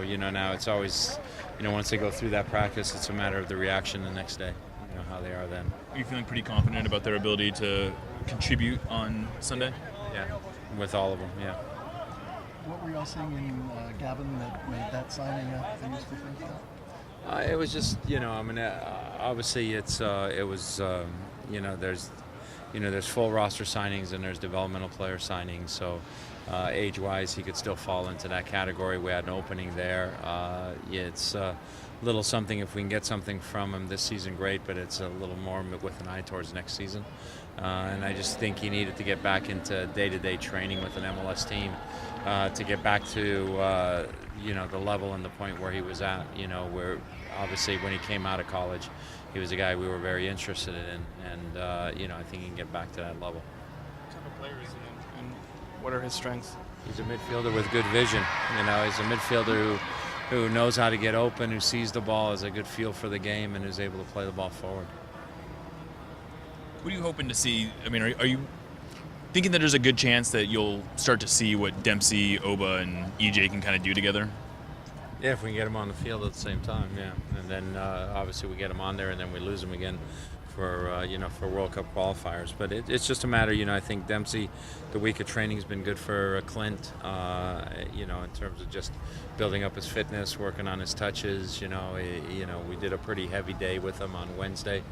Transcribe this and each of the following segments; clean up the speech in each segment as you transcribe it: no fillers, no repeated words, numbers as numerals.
now it's always, once they go through that practice, it's a matter of the reaction the next day, how they are then. Are you feeling pretty confident about their ability to contribute on Sunday? Yeah, with all of them, yeah. What were y'all seeing in Gavin that made that signing a useful thing? It was just, obviously there's full roster signings and there's developmental player signings. So age-wise, he could still fall into that category. We had an opening there. It's a little something. If we can get something from him this season, great. But it's a little more with an eye towards next season. And I just think he needed to get back into day-to-day training with an MLS team to get back to the level and the point where he was at. Where obviously when he came out of college, he was a guy we were very interested in, and I think he can get back to that level. What type of player is he, and what are his strengths? He's a midfielder with good vision. He's a midfielder who knows how to get open, who sees the ball, has a good feel for the game, and is able to play the ball forward. What are you hoping to see? I mean, are you thinking that there's a good chance that you'll start to see what Dempsey, Oba, and EJ can kind of do together? Yeah, if we can get them on the field at the same time, yeah. And then obviously we get them on there, and then we lose them again for World Cup qualifiers. But it's just a matter, I think Dempsey, the week of training has been good for Clint, in terms of just building up his fitness, working on his touches. We did a pretty heavy day with him on Wednesday.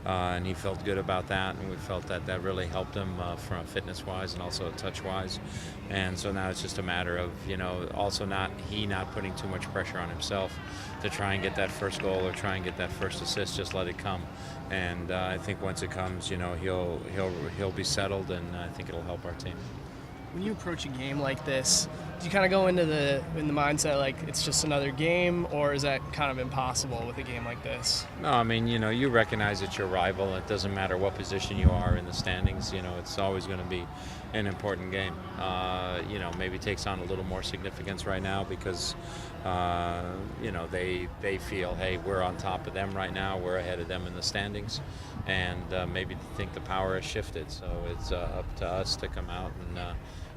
And he felt good about that, and we felt that really helped him from fitness-wise and also touch-wise. And so now it's just a matter of, also not putting too much pressure on himself to try and get that first goal or try and get that first assist. Just let it come. And I think once it comes, he'll be settled, and I think it'll help our team. When you approach a game like this, do you kind of go into the mindset like it's just another game, or is that kind of impossible with a game like this? No, I mean, you recognize it's your rival. It doesn't matter what position you are in the standings. It's always going to be an important game. Maybe takes on a little more significance right now because, they feel, hey, we're on top of them right now. We're ahead of them in the standings, and maybe think the power has shifted. So it's up to us to come out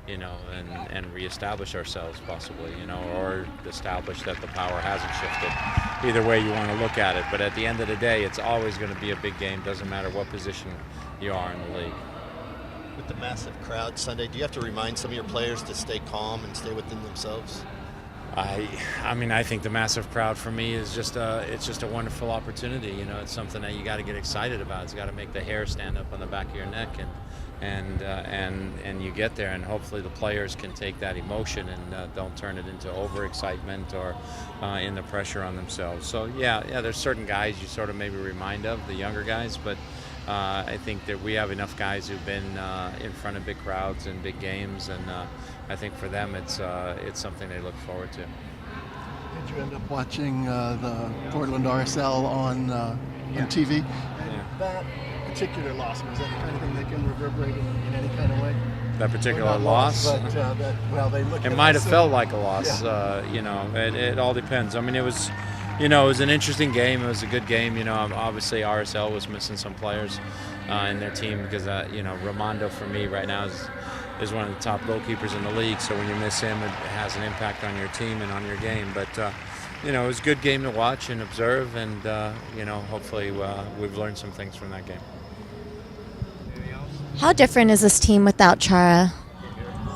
and reestablish ourselves possibly, or establish that the power hasn't shifted. Either way you want to look at it. But at the end of the day, it's always going to be a big game. Doesn't matter what position you are in the league. With the massive crowd Sunday, do you have to remind some of your players to stay calm and stay within themselves? I think the massive crowd for me is just a wonderful opportunity. It's something that you got to get excited about. It's got to make the hair stand up on the back of your neck, and you get there, and hopefully the players can take that emotion and don't turn it into overexcitement or in the pressure on themselves. So yeah, there's certain guys you sort of maybe remind of, the younger guys, but I think that we have enough guys who've been in front of big crowds and big games, and I think for them it's something they look forward to. Did you end up watching the Portland RSL on TV? Yeah. That particular loss, was that the kind of thing that can reverberate in any kind of way? That particular loss? They look. It might have felt like a loss. Yeah. It all depends. I mean, it was an interesting game. It was a good game. Obviously RSL was missing some players in their team because Ramondo for me right now is one of the top goalkeepers in the league. So when you miss him, it has an impact on your team and on your game. But it was a good game to watch and observe, and hopefully we've learned some things from that game. How different is this team without Chara?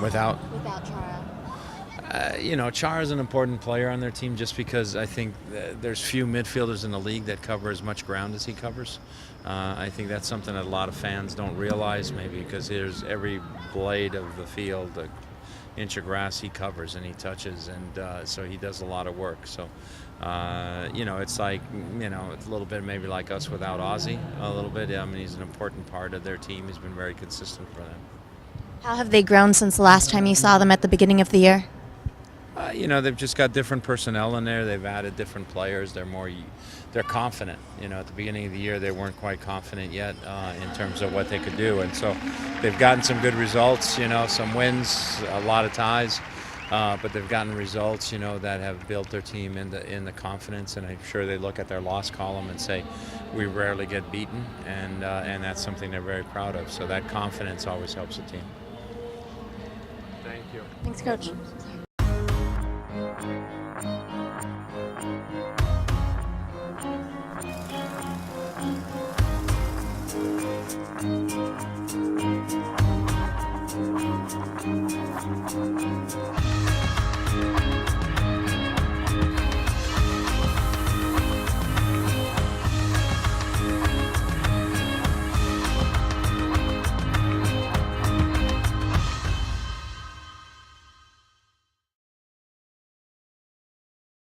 Without Chara. Chara is an important player on their team just because I think there's few midfielders in the league that cover as much ground as he covers. I think that's something that a lot of fans don't realize, maybe because there's every blade of the field, an inch of grass he covers and he touches, and so he does a lot of work. So, it's like, it's a little bit maybe like us without Ozzy a little bit. I mean, he's an important part of their team. He's been very consistent for them. How have they grown since the last time you saw them at the beginning of the year? They've just got different personnel in there. They've added different players. They're confident. At the beginning of the year, they weren't quite confident yet in terms of what they could do. And so they've gotten some good results, some wins, a lot of ties. But they've gotten results, that have built their team in the confidence. And I'm sure they look at their loss column and say, we rarely get beaten. And that's something they're very proud of. So that confidence always helps the team. Thank you. Thanks, Coach. Bye.